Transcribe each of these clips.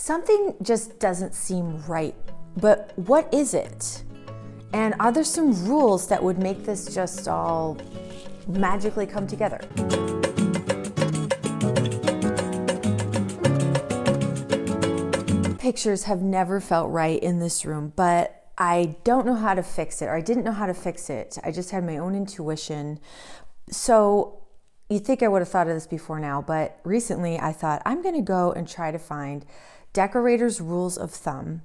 something just doesn't seem right. But what is it? And are there some rules that would make this just all magically come together? Pictures have never felt right in this room, but I don't know how to fix it, or I didn't know how to fix it. I just had my own intuition. So you'd think I would have thought of this before now, but recently I thought I'm going to go and try to find decorators' rules of thumb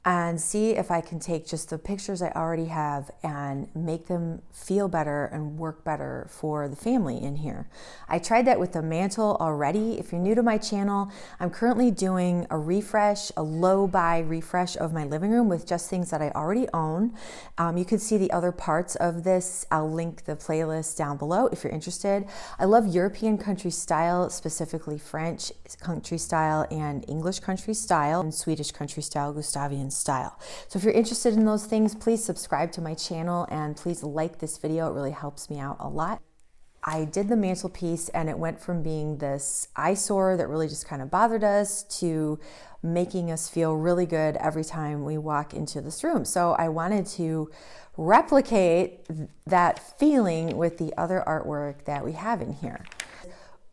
and see if I can take just the pictures I already have and make them feel better and work better for the family in here. I tried that with the mantle already. If you're new to my channel, I'm currently doing a refresh, a low-buy refresh of my living room with just things that I already own. You can see the other parts of this. I'll link the playlist down below if you're interested. I love European country style, specifically French country style and English country style and Swedish country style, Gustavian style. So if you're interested in those things, please subscribe to my channel and please like this video. It really helps me out a lot. I did the mantelpiece and it went from being this eyesore that really just kind of bothered us to making us feel really good every time we walk into this room. So I wanted to replicate that feeling with the other artwork that we have in here.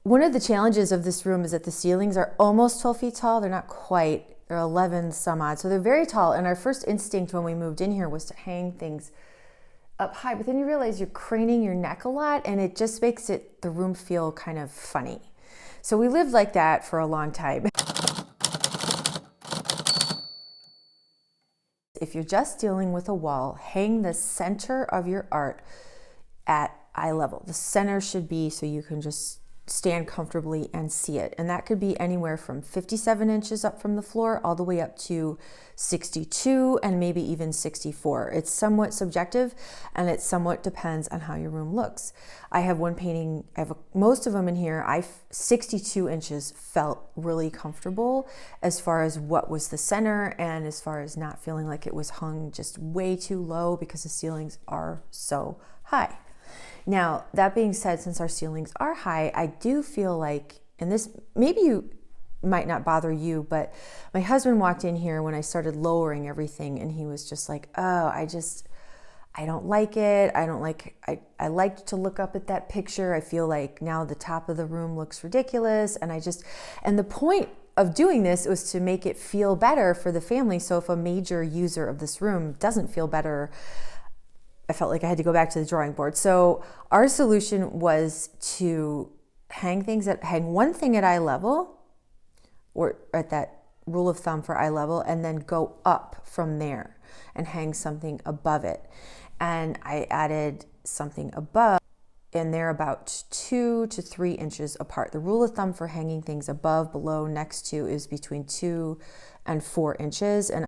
One of the challenges of this room is that the ceilings are almost 12 feet tall. They're not quite. They're 11 some odd, so they're very tall. And our first instinct when we moved in here was to hang things up high, but then you realize you're craning your neck a lot and it just makes the room feel kind of funny. So we lived like that for a long time. If you're just dealing with a wall, hang the center of your art at eye level. The center should be so you can just stand comfortably and see it. And that could be anywhere from 57 inches up from the floor all the way up to 62 and maybe even 64. It's somewhat subjective and it somewhat depends on how your room looks. I have one painting, most of them in here, 62 inches felt really comfortable as far as what was the center and as far as not feeling like it was hung just way too low because the ceilings are so high. Now, that being said, since our ceilings are high, I do feel like, and this maybe might not bother you, but my husband walked in here when I started lowering everything and he was just like, oh, I don't like it. I like to look up at that picture. I feel like now the top of the room looks ridiculous. And the point of doing this was to make it feel better for the family. So if a major user of this room doesn't feel better, I felt like I had to go back to the drawing board. So our solution was to hang one thing at eye level, or at that rule of thumb for eye level, and then go up from there and hang something above it. And I added something above, and they're about 2 to 3 inches apart. The rule of thumb for hanging things above, below, next to is between 2 and 4 inches. And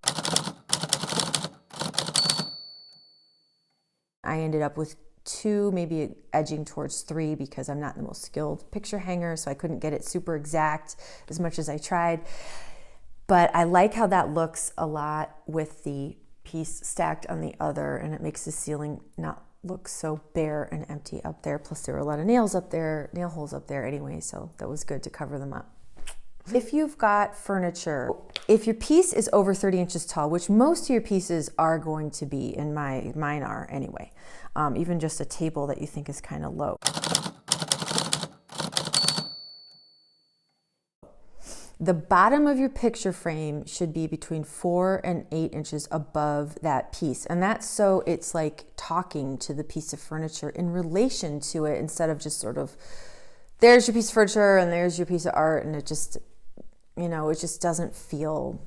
I ended up with 2, maybe edging towards 3 because I'm not the most skilled picture hanger, so I couldn't get it super exact as much as I tried. But I like how that looks a lot with the piece stacked on the other, and it makes the ceiling not look so bare and empty up there. Plus there were a lot of nail holes up there anyway, so that was good to cover them up. If you've got furniture, if your piece is over 30 inches tall, which most of your pieces are going to be, and mine are anyway, even just a table that you think is kind of low. The bottom of your picture frame should be between 4 and 8 inches above that piece. And that's so it's like talking to the piece of furniture in relation to it, instead of just sort of, there's your piece of furniture and there's your piece of art, and it just, it just doesn't feel,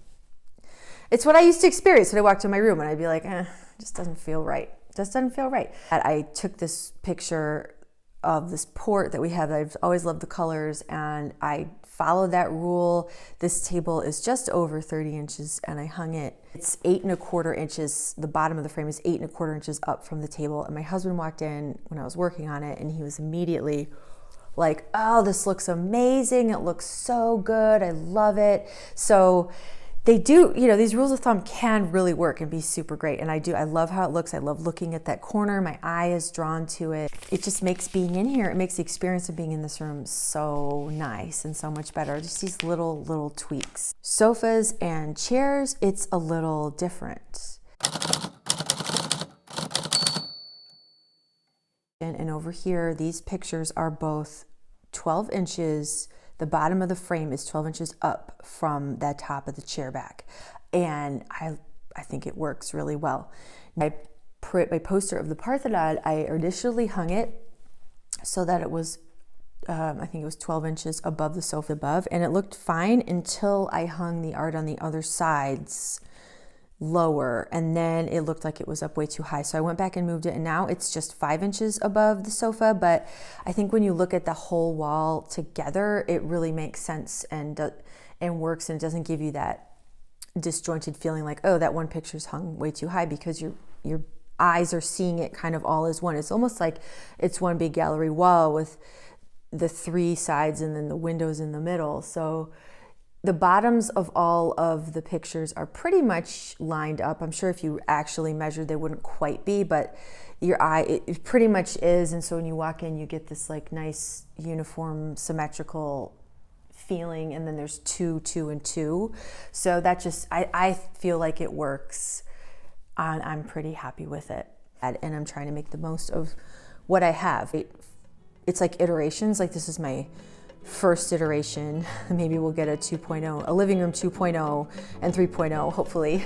it's what I used to experience when I walked in my room and I'd be like, it just doesn't feel right. Just doesn't feel right. I took this picture of this port that we have. I've always loved the colors, and I followed that rule. This table is just over 30 inches and I hung it. It's 8 1/4 inches. The bottom of the frame is 8 1/4 inches up from the table. And my husband walked in when I was working on it and he was immediately like, oh, this looks amazing. It looks so good. I love it. So they do, you know, these rules of thumb can really work and be super great. And I love how it looks. I love looking at that corner. My eye is drawn to it. It just makes being in here, it makes the experience of being in this room so nice and so much better. Just these little tweaks. Sofas and chairs, it's a little different. And over here, these pictures are both 12 inches. The bottom of the frame is 12 inches up from the top of the chair back. And I think it works really well. My poster of the Parthenon, I initially hung it so that it was, I think it was 12 inches above the sofa above. And it looked fine until I hung the art on the other sides lower, and then it looked like it was up way too high. So I went back and moved it, and now it's just 5 inches above the sofa. But I think when you look at the whole wall together, it really makes sense and works, and it doesn't give you that disjointed feeling like, oh, that one picture's hung way too high, because your eyes are seeing it kind of all as one. It's almost like it's one big gallery wall with the 3 sides and then the windows in the middle. So the bottoms of all of the pictures are pretty much lined up. I'm sure if you actually measured, they wouldn't quite be, but your eye, it pretty much is. And so when you walk in, you get this like nice, uniform, symmetrical feeling. And then there's 2, 2, and 2. So that just, I feel like it works. I'm pretty happy with it. And I'm trying to make the most of what I have. It's like iterations. Like this is my first iteration. Maybe we'll get a 2.0, a living room 2.0 and 3.0, hopefully.